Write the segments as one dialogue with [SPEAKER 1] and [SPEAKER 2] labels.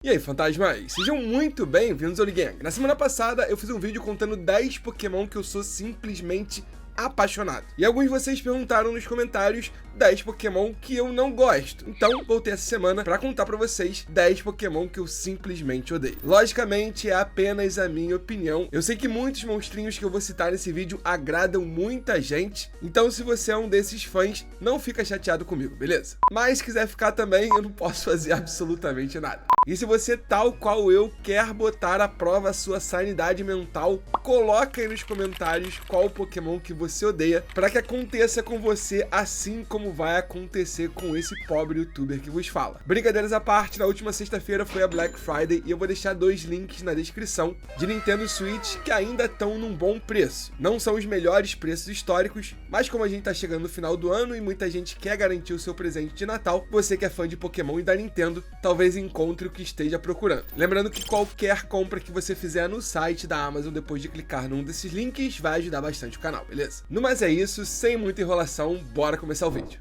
[SPEAKER 1] E aí, fantasmas? Sejam muito bem-vindos ao Gang. Na semana passada, eu fiz um vídeo contando 10 Pokémon que eu sou simplesmente apaixonado. E alguns de vocês perguntaram nos comentários 10 Pokémon que eu não gosto. Então, voltei essa semana pra contar pra vocês 10 Pokémon que eu simplesmente odeio. Logicamente, é apenas a minha opinião. Eu sei que muitos monstrinhos que eu vou citar nesse vídeo agradam muita gente. Então, se você é um desses fãs, não fica chateado comigo, beleza? Mas, se quiser ficar também, eu não posso fazer absolutamente nada. E se você, tal qual eu, quer botar à prova a sua sanidade mental, coloca aí nos comentários qual Pokémon que você odeia, para que aconteça com você assim como vai acontecer com esse pobre youtuber que vos fala. Brincadeiras à parte, na última sexta-feira foi a Black Friday e eu vou deixar 2 links na descrição de Nintendo Switch que ainda estão num bom preço. Não são os melhores preços históricos, mas como a gente tá chegando no final do ano e muita gente quer garantir o seu presente de Natal, você que é fã de Pokémon e da Nintendo, talvez encontre o que esteja procurando. Lembrando que qualquer compra que você fizer no site da Amazon depois de clicar num desses links vai ajudar bastante o canal, beleza? No mais é isso, sem muita enrolação, bora começar o vídeo.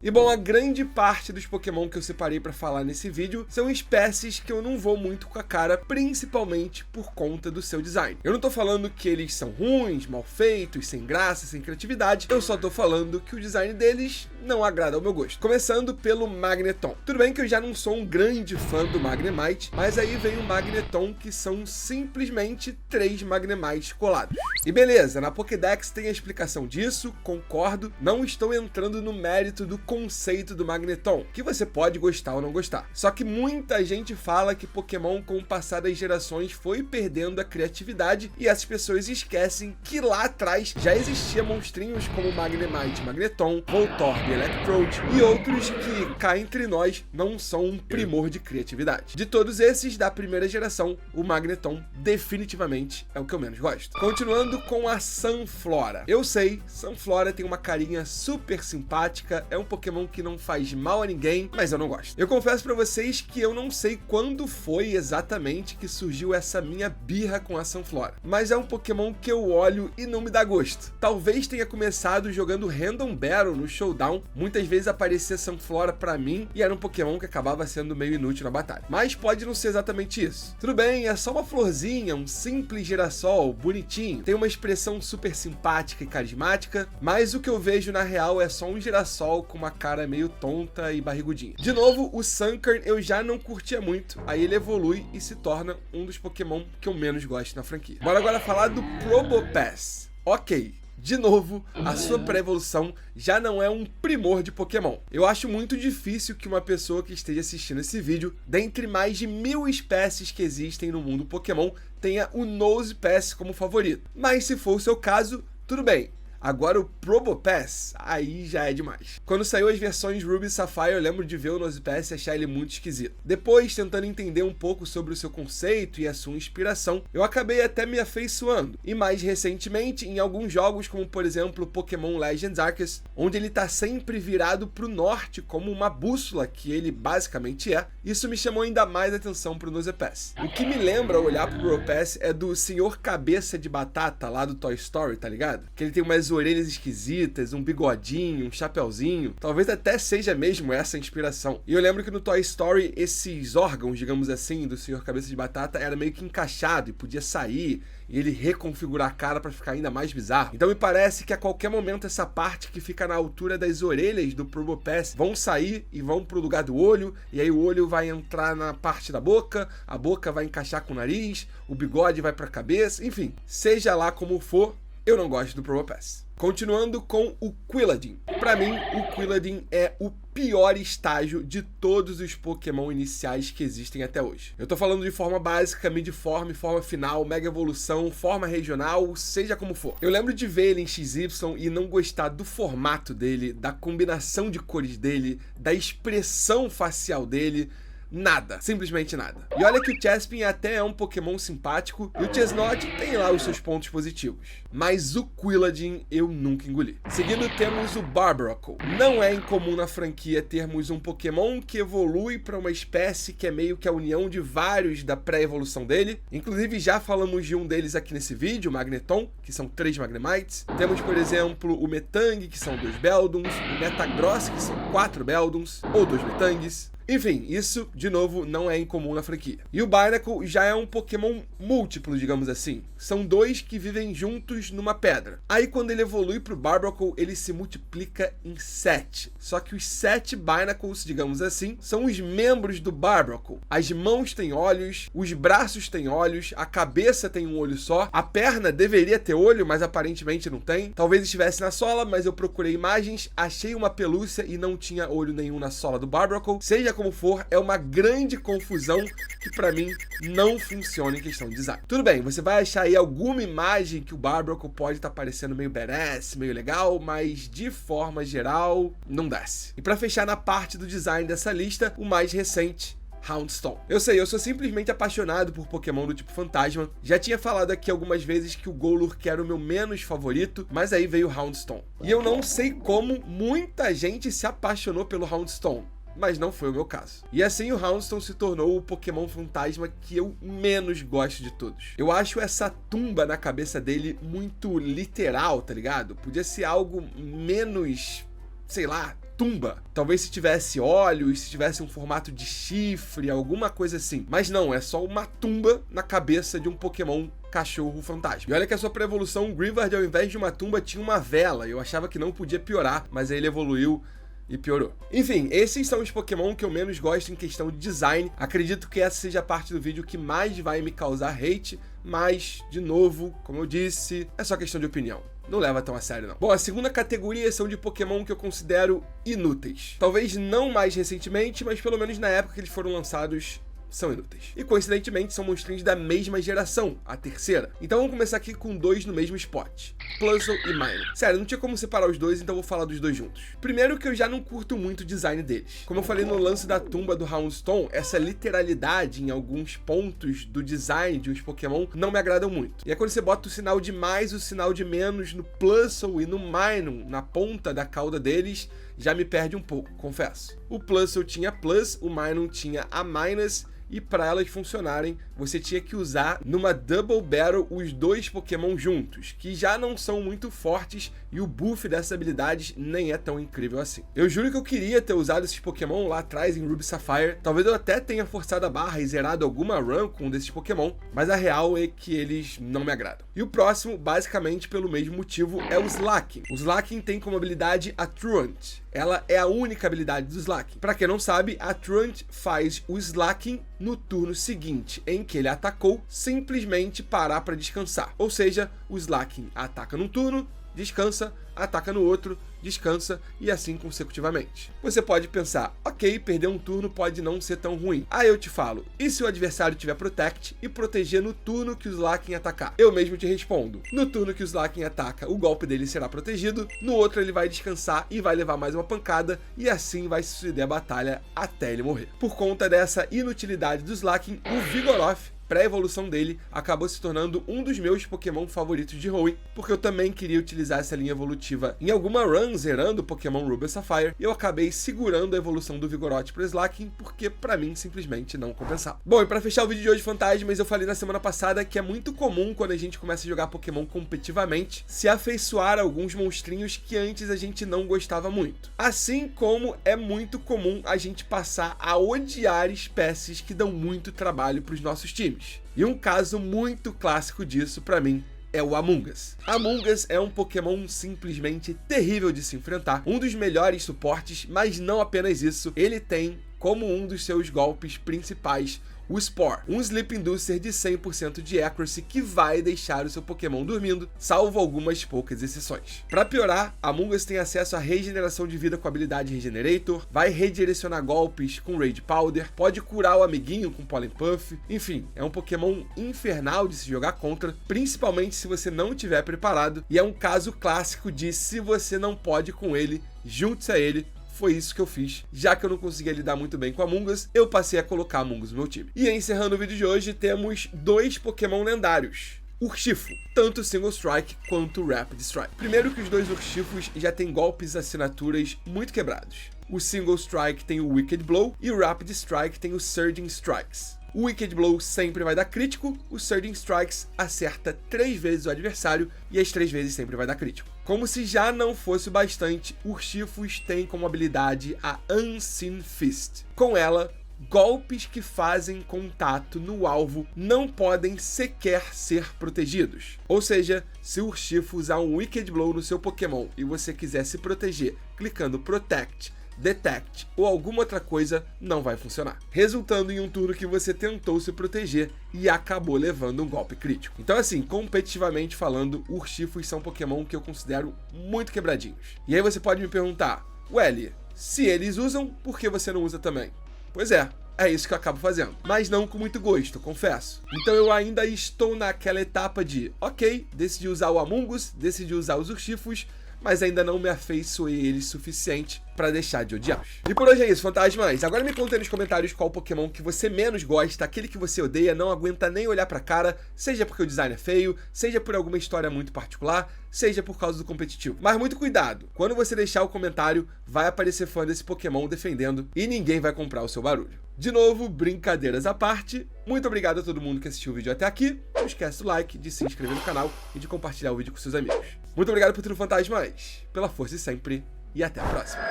[SPEAKER 1] E bom, a grande parte dos Pokémon que eu separei pra falar nesse vídeo são espécies que eu não vou muito com a cara, principalmente por conta do seu design. Eu não tô falando que eles são ruins, mal feitos, sem graça, sem criatividade, eu só tô falando que o design deles não agrada ao meu gosto. Começando pelo Magneton. Tudo bem que eu já não sou um grande fã do Magnemite, mas aí vem o Magneton, que são simplesmente 3 Magnemites colados. E beleza, na Pokédex tem a explicação disso, concordo, não estou entrando no mérito do conceito do Magneton, que você pode gostar ou não gostar. Só que muita gente fala que Pokémon com o passar das gerações foi perdendo a criatividade e essas pessoas esquecem que lá atrás já existia monstrinhos como Magnemite, Magneton, Voltorb, Electrode e outros que, cá entre nós, não são um primor de criatividade. De todos esses, da primeira geração, o Magneton definitivamente é o que eu menos gosto. Continuando com a Sunflora. Eu sei, Sunflora tem uma carinha super simpática, é um Pokémon que não faz mal a ninguém, mas eu não gosto. Eu confesso pra vocês que eu não sei quando foi exatamente que surgiu essa minha birra com a Sunflora, mas é um Pokémon que eu olho e não me dá gosto. Talvez tenha começado jogando Random Battle no Showdown, muitas vezes aparecia Sunflora pra mim e era um Pokémon que acabava sendo meio inútil na batalha. Mas pode não ser exatamente isso. Tudo bem, é só uma florzinha, um simples girassol, bonitinho, tem uma expressão super simpática e carismática, mas o que eu vejo na real é só um girassol com uma cara meio tonta e barrigudinha. De novo, o Sunkern eu já não curtia muito, aí ele evolui e se torna um dos Pokémon que eu menos gosto na franquia. Bora agora falar do Probopass. Ok. De novo, a sua pré-evolução já não é um primor de Pokémon. Eu acho muito difícil que uma pessoa que esteja assistindo esse vídeo, dentre mais de 1000 espécies que existem no mundo Pokémon, tenha o Nosepass como favorito. Mas se for o seu caso, tudo bem. Agora o Probopass, aí já é demais. Quando saiu as versões Ruby e Sapphire, eu lembro de ver o Nosepass e achar ele muito esquisito. Depois, tentando entender um pouco sobre o seu conceito e a sua inspiração, eu acabei até me afeiçoando. E mais recentemente, em alguns jogos, como por exemplo Pokémon Legends Arceus, onde ele tá sempre virado pro norte, como uma bússola que ele basicamente é, isso me chamou ainda mais atenção pro Nosepass. O que me lembra olhar pro Probopass é do Senhor Cabeça de Batata lá do Toy Story, tá ligado? Que ele tem umas orelhas esquisitas, um bigodinho, um chapeuzinho. Talvez até seja mesmo essa a inspiração. E eu lembro que no Toy Story, esses órgãos, digamos assim, do Senhor Cabeça de Batata era meio que encaixado e podia sair e ele reconfigurar a cara pra ficar ainda mais bizarro. Então me parece que a qualquer momento essa parte que fica na altura das orelhas do Probopass vão sair e vão pro lugar do olho, e aí o olho vai entrar na parte da boca, a boca vai encaixar com o nariz, o bigode vai pra cabeça, enfim. Seja lá como for, eu não gosto do Probopass. Continuando com o Quilladin. Pra mim, o Quilladin é o pior estágio de todos os Pokémon iniciais que existem até hoje. Eu tô falando de forma básica, midform, forma final, mega evolução, forma regional, seja como for. Eu lembro de ver ele em XY e não gostar do formato dele, da combinação de cores dele, da expressão facial dele. Nada, simplesmente nada. E olha que o Chespin até é um Pokémon simpático e o Chesnaught tem lá os seus pontos positivos. Mas o Quilladin eu nunca engoli. Seguindo temos o Barbaracle. Não é incomum na franquia termos um Pokémon que evolui para uma espécie que é meio que a união de vários da pré-evolução dele. Inclusive já falamos de um deles aqui nesse vídeo, o Magneton, que são 3 Magnemites. Temos, por exemplo, o Metang, que são 2 Beldums, o Metagross, que são 4 Beldums ou 2 Metangs. Enfim, isso, de novo, não é incomum na franquia. E o Binacle já é um Pokémon múltiplo, digamos assim. São dois que vivem juntos numa pedra. Aí quando ele evolui pro Barbaracle, ele se multiplica em 7. Só que os 7 Binacles, digamos assim, são os membros do Barbaracle. As mãos têm olhos, os braços têm olhos, a cabeça tem um olho só, a perna deveria ter olho, mas aparentemente não tem. Talvez estivesse na sola, mas eu procurei imagens, achei uma pelúcia e não tinha olho nenhum na sola do Barbaracle. Seja como for, é uma grande confusão que pra mim não funciona em questão de design. Tudo bem, você vai achar aí alguma imagem que o Barbaracle pode estar parecendo meio badass, meio legal, mas de forma geral, não desce. E pra fechar na parte do design dessa lista, o mais recente, Houndstone. Eu sei, eu sou simplesmente apaixonado por Pokémon do tipo fantasma. Já tinha falado aqui algumas vezes que o Golurk era o meu menos favorito, mas aí veio o Houndstone. E eu não sei como muita gente se apaixonou pelo Houndstone, mas não foi o meu caso. E assim o Houndstone se tornou o Pokémon fantasma que eu menos gosto de todos. Eu acho essa tumba na cabeça dele muito literal, tá ligado? Podia ser algo menos, sei lá, tumba. Talvez se tivesse olhos, se tivesse um formato de chifre, alguma coisa assim. Mas não, é só uma tumba na cabeça de um Pokémon cachorro fantasma. E olha que a sua pré-evolução, o Grievard, ao invés de uma tumba, tinha uma vela. Eu achava que não podia piorar, mas aí ele evoluiu e piorou. Enfim, esses são os Pokémon que eu menos gosto em questão de design. Acredito que essa seja a parte do vídeo que mais vai me causar hate, mas, de novo, como eu disse, é só questão de opinião. Não leva tão a sério, não. Bom, a segunda categoria são de Pokémon que eu considero inúteis. Talvez não mais recentemente, mas pelo menos na época que eles foram lançados, são inúteis. E coincidentemente são monstrinhos da mesma geração, a terceira. Então vamos começar aqui com dois no mesmo spot, Plusle e Minun. Sério, não tinha como separar os dois, então vou falar dos dois juntos. Primeiro que eu já não curto muito o design deles. Como eu falei no lance da tumba do Houndstone, essa literalidade em alguns pontos do design de uns Pokémon não me agradam muito. E é quando você bota o sinal de mais, o sinal de menos no Plusle e no Minun, na ponta da cauda deles, já me perde um pouco, confesso. O Plusle tinha Plus, o Minun tinha a Minus, e para elas funcionarem, você tinha que usar numa Double Battle os dois Pokémon juntos, que já não são muito fortes e o buff dessas habilidades nem é tão incrível assim. Eu juro que eu queria ter usado esses Pokémon lá atrás em Ruby Sapphire, talvez eu até tenha forçado a barra e zerado alguma run com um desses Pokémon, mas a real é que eles não me agradam. E o próximo, basicamente pelo mesmo motivo, é o Slaking. O Slaking tem como habilidade a Truant. Ela é a única habilidade do Slaking. Pra quem não sabe, a Truant faz o Slaking no turno seguinte, em que ele atacou, simplesmente parar para descansar. Ou seja, o Slaking ataca num turno, descansa, ataca no outro, descansa e assim consecutivamente. Você pode pensar, ok, perder um turno pode não ser tão ruim. Aí eu te falo, e se o adversário tiver Protect e proteger no turno que o Slaking atacar? Eu mesmo te respondo, no turno que o Slaking ataca, o golpe dele será protegido, no outro ele vai descansar e vai levar mais uma pancada e assim vai suceder a batalha até ele morrer. Por conta dessa inutilidade do Slaking, o Vigoroth, pré-evolução dele, acabou se tornando um dos meus Pokémon favoritos de Hoenn, porque eu também queria utilizar essa linha evolutiva em alguma run zerando o Pokémon Ruby Sapphire, e eu acabei segurando a evolução do Vigoroth para Slaking, porque pra mim simplesmente não compensava. Bom, e pra fechar o vídeo de hoje, fantasmas, eu falei na semana passada que é muito comum quando a gente começa a jogar Pokémon competitivamente, se afeiçoar a alguns monstrinhos que antes a gente não gostava muito. Assim como é muito comum a gente passar a odiar espécies que dão muito trabalho pros nossos times. E um caso muito clássico disso, pra mim, é o Amoonguss. Amoonguss é um Pokémon simplesmente terrível de se enfrentar, um dos melhores suportes, mas não apenas isso, ele tem como um dos seus golpes principais o Spore, um Sleep Inducer de 100% de accuracy que vai deixar o seu Pokémon dormindo, salvo algumas poucas exceções. Para piorar, Amoonguss tem acesso à regeneração de vida com a habilidade Regenerator, vai redirecionar golpes com Rage Powder, pode curar o amiguinho com Pollen Puff, enfim, é um Pokémon infernal de se jogar contra, principalmente se você não estiver preparado, e é um caso clássico de se você não pode com ele, junte-se a ele. Foi isso que eu fiz. Já que eu não conseguia lidar muito bem com Amoonguss, eu passei a colocar Amoonguss no meu time. E encerrando o vídeo de hoje, temos dois Pokémon lendários. Urshifu, tanto Single Strike quanto Rapid Strike. Primeiro que os dois Urshifus já têm golpes e assinaturas muito quebrados. O Single Strike tem o Wicked Blow e o Rapid Strike tem o Surging Strikes. O Wicked Blow sempre vai dar crítico, o Surging Strikes acerta 3 vezes o adversário e as 3 vezes sempre vai dar crítico. Como se já não fosse o bastante, Urshifu's tem como habilidade a Unseen Fist. Com ela, golpes que fazem contato no alvo não podem sequer ser protegidos. Ou seja, se o Urshifu usar um Wicked Blow no seu Pokémon e você quiser se proteger clicando Protect, Detect ou alguma outra coisa, não vai funcionar, resultando em um turno que você tentou se proteger e acabou levando um golpe crítico. Então assim, competitivamente falando, Urshifus são Pokémon que eu considero muito quebradinhos. E aí você pode me perguntar, Welly, se eles usam, por que você não usa também? Pois é isso que eu acabo fazendo, mas não com muito gosto, confesso. Então eu ainda estou naquela etapa de, ok, decidi usar o Amoonguss, decidi usar os Urshifus, mas ainda não me afeiçoei eles suficiente pra deixar de odiá-los. E por hoje é isso, fantasmas. Agora me conta aí nos comentários qual Pokémon que você menos gosta, aquele que você odeia, não aguenta nem olhar pra cara, seja porque o design é feio, seja por alguma história muito particular, seja por causa do competitivo. Mas muito cuidado, quando você deixar o comentário, vai aparecer fã desse Pokémon defendendo e ninguém vai comprar o seu barulho. De novo, brincadeiras à parte, muito obrigado a todo mundo que assistiu o vídeo até aqui. Não esquece do like, de se inscrever no canal e de compartilhar o vídeo com seus amigos. Muito obrigado por tudo, fantasmas, pela força e sempre, e até a próxima.